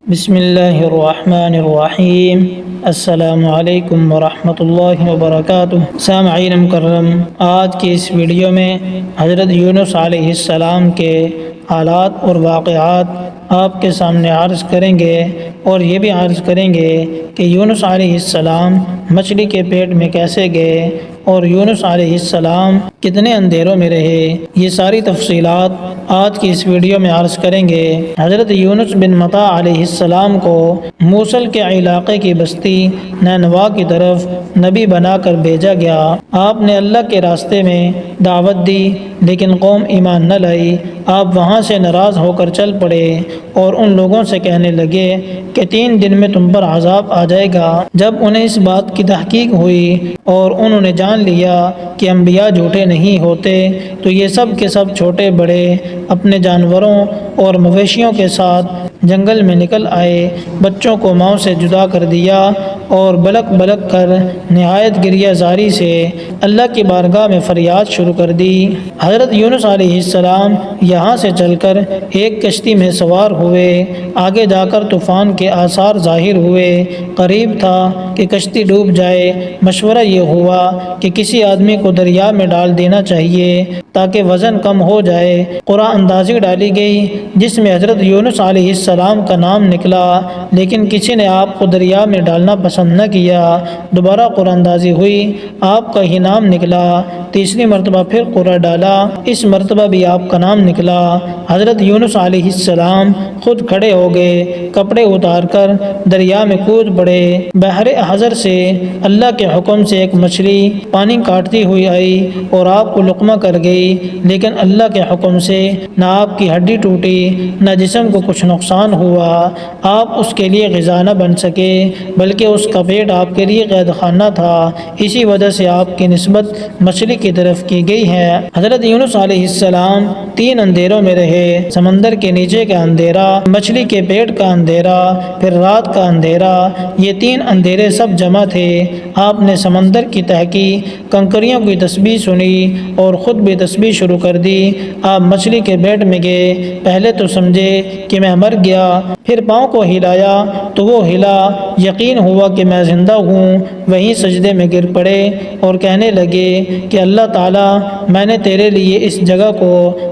بسم اللہ الرحمن الرحیم۔ السلام علیکم ورحمۃ اللہ وبرکاتہ۔ سامعین مکرم، آج کی اس ویڈیو میں حضرت یونس علیہ السلام کے حالات اور واقعات آپ کے سامنے عرض کریں گے، اور یہ بھی عرض کریں گے کہ یونس علیہ السلام مچھلی کے پیٹ میں کیسے گئے اور یونس علیہ السلام کتنے اندھیروں میں رہے۔ یہ ساری تفصیلات آج کی اس ویڈیو میں عرض کریں گے۔ حضرت یونس بن متی علیہ السلام کو موصل کے علاقے کی بستی نینوا کی طرف نبی بنا کر بھیجا گیا۔ آپ نے اللہ کے راستے میں دعوت دی، لیکن قوم ایمان نہ لائی۔ آپ وہاں سے ناراض ہو کر چل پڑے اور ان لوگوں سے کہنے لگے کہ 3 دن میں تم پر عذاب آ جائے گا۔ جب انہیں اس بات کی تحقیق ہوئی اور انہوں نے جان لیا کہ انبیاء جھوٹے نہیں ہوتے، تو یہ سب کے سب چھوٹے بڑے اپنے جانوروں اور مویشیوں کے ساتھ جنگل میں نکل آئے۔ بچوں کو ماؤں سے جدا کر دیا اور بلک بلک کر نہایت گریہ زاری سے اللہ کی بارگاہ میں فریاد شروع کر دی۔ حضرت یونس علیہ السلام یہاں سے چل کر ایک کشتی میں سوار ہوئے۔ آگے جا کر طوفان کے آثار ظاہر ہوئے۔ قریب تھا کہ کشتی ڈوب جائے۔ مشورہ یہ ہوا کہ کسی آدمی کو دریا میں ڈال دینا چاہیے تاکہ وزن کم ہو جائے۔ قرعہ اندازی ڈالی گئی جس میں حضرت یونس علیہ السلام کا نام نکلا، لیکن کسی نے آپ کو دریا میں ڈالنا پسند نہ کیا۔ دوبارہ قرعہ اندازی ہوئی، آپ کا ہی نام نکلا۔ تیسری مرتبہ پھر قرعہ ڈالا، اس مرتبہ بھی آپ کا نام نکلا۔ حضرت یونس علیہ السلام خود کھڑے ہو گئے، کپڑے اتار کر دریا میں کود پڑے۔ بحر احزر سے اللہ کے حکم سے ایک مچھلی پانی کاٹتی ہوئی آئی اور آپ کو لقمہ کر گئی، لیکن اللہ کے حکم سے نہ آپ کی ہڈی ٹوٹی نہ جسم کو کچھ نقصان ہوا۔ آپ اس کے لیے غذا نہ بن سکے، بلکہ اس کا پیٹ آپ کے لیے قید خانہ تھا۔ اسی وجہ سے آپ کی نسبت مچھلی کی طرف کی گئی ہے۔ حضرت یونس علیہ السلام 3 اندھیروں میں رہے، سمندر کے نیچے کا اندھیرا، مچھلی کے پیٹ کا اندھیرا، پھر رات کا اندھیرا۔ یہ 3 اندھیرے سب جمع تھے۔ آپ نے سمندر کی تہہ کی کنکریوں کی تسبیح سنی اور خود بھی تسبیح شروع کر دی۔ آپ مچھلی کے پیٹ میں گئے، پہلے تو سمجھے کہ میں مر گیا، پھر پاؤں کو ہلایا تو وہ ہلا، یقین ہوا کہ میں زندہ ہوں۔ وہیں سجدے میں گر پڑے اور کہنے لگے کہ اللہ تعالیٰ، میں نے تیرے لیے اس جگہ کو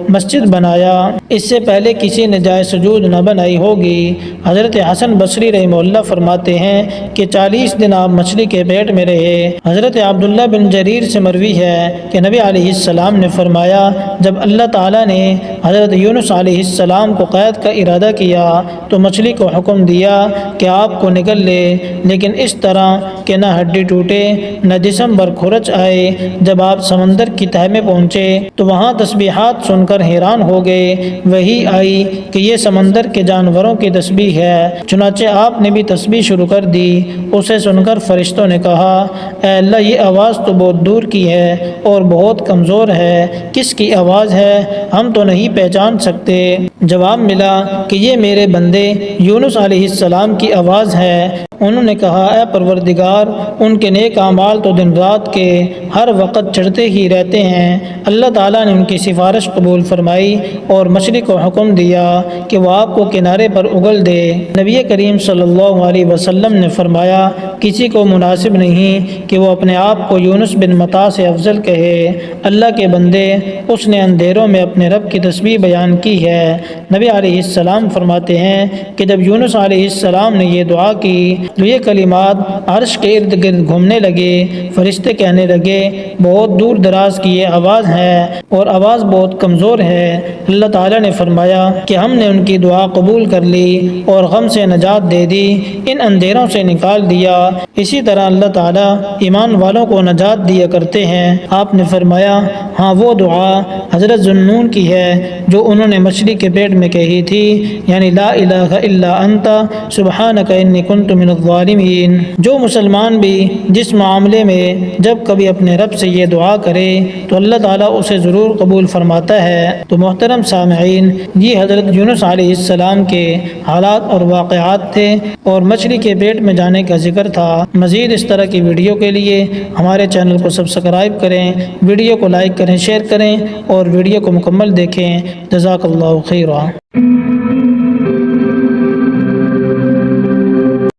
مسجد بنایا، اس سے پہلے کسی نے جائے سجود نہ بنائی ہوگی۔ حضرت حسن بصری رحمہ اللہ فرماتے ہیں کہ 40 دن آپ مچھلی کے پیٹ میں رہے۔ حضرت عبداللہ بن جریر سے مروی ہے کہ نبی علیہ السلام نے فرمایا، جب اللہ تعالیٰ نے حضرت یونس علیہ السلام کو قید کا ارادہ کیا تو مچھلی کو حکم دیا کہ آپ کو نگل لے، لیکن اس طرح کہ نہ ہڈی ٹوٹے نہ جسم پر کھرچ آئے۔ جب آپ سمندر کی تہہ میں پہنچے تو وہاں تسبیحات سن کر حیران ہو گئے۔ وہی آئی کہ یہ سمندر کے جانوروں کی تسبیح ہے۔ چنانچہ آپ نے بھی تسبیح شروع کر دی۔ اسے سن کر فرشتوں نے کہا، اے اللہ، یہ آواز تو بہت دور کی ہے اور بہت کمزور ہے، کس کی آواز ہے؟ ہم تو نہیں پہچان سکتے۔ جواب ملا کہ یہ میرے بندے یونس علیہ السلام کی آواز ہے۔ انہوں نے کہا، اے پروردگار، ان کے نیک اعمال تو دن رات کے ہر وقت چڑھتے ہی رہتے ہیں۔ اللہ تعالیٰ نے ان کی سفارش قبول فرمائی اور مچھلی کو حکم دیا کہ وہ آپ کو کنارے پر اگل دے۔ نبی کریم صلی اللہ علیہ وسلم نے فرمایا، کسی کو مناسب نہیں کہ وہ اپنے آپ کو یونس بن متی سے افضل کہے۔ اللہ کے بندے، اس نے اندھیروں میں اپنے رب کی تسبیح بیان کی ہے۔ نبی علیہ السلام فرماتے ہیں کہ جب یونس علیہ السلام نے یہ دعا کی تو یہ کلمات عرش کے ارد گرد گھومنے لگے۔ فرشتے کہنے لگے، بہت دور دراز کی یہ آواز ہے اور آواز بہت کمزور ہے۔ اللہ تعالیٰ نے فرمایا کہ ہم نے ان کی دعا قبول کر لی اور غم سے نجات دے دی، ان اندھیروں سے نکال دیا۔ اسی طرح اللہ تعالیٰ ایمان والوں کو نجات دیا کرتے ہیں۔ آپ نے فرمایا، ہاں، وہ دعا حضرت ذوالنون کی ہے جو انہوں نے مچھلی کے پیٹ میں کہی تھی، یعنی لا الہ الا انت سبحانک انی کنت من الظالمین۔ جو مسلمان بھی جس معاملے میں جب کبھی اپنے رب سے یہ دعا کرے تو اللہ تعالیٰ اسے ضرور قبول فرماتا ہے۔ تو محترم سامعین، یہ حضرت یونس علیہ السلام کے حالات اور واقعات تھے اور مچھلی کے پیٹ میں جانے کا ذکر تھا۔ مزید اس طرح کی ویڈیو کے لیے ہمارے چینل کو سبسکرائب کریں، ویڈیو کو لائک کریں، شیئر کریں اور ویڈیو کو مکمل دیکھیں۔ جزاک اللہ خیرا۔